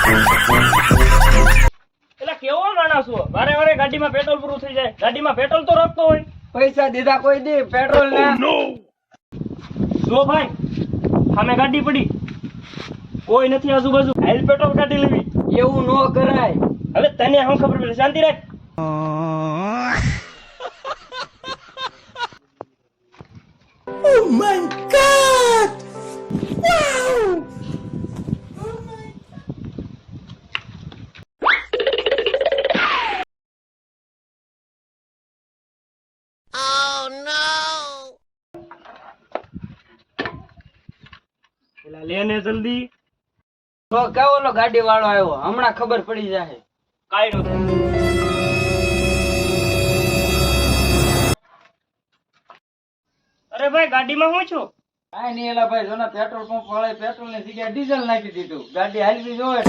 એટલે કેવો માણસ છો, વારે વારે ગાડીમાં પેટ્રોલ પૂરું થઈ જાય, ગાડીમાં પેટ્રોલ તો રાખતો હોય. પૈસા દીધા કોઈ દી પેટ્રોલ ના. જો ભાઈ સામે ગાડી પડી, કોઈ નથી આજુબાજુ, હાલ પેટ્રોલ કાઢી લેવી. એવું નો કરાય. હવે તને શું ખબર પડે, શાંતિ રાખ. પેલા લે ને જલ્દી. તો કેવો ઓલો ગાડી વાળો આવ્યો, હમણાં ખબર પડી જાય. કાઈ નો થાય. અરે ભાઈ ગાડીમાં શું છો? કાઈ નહીં એલા ભાઈ, જોને પેટ્રોલ પંપ વાળાએ પેટ્રોલ ની જગ્યાએ ડીઝલ નાખી દીધું, ગાડી હાલવી જોવે.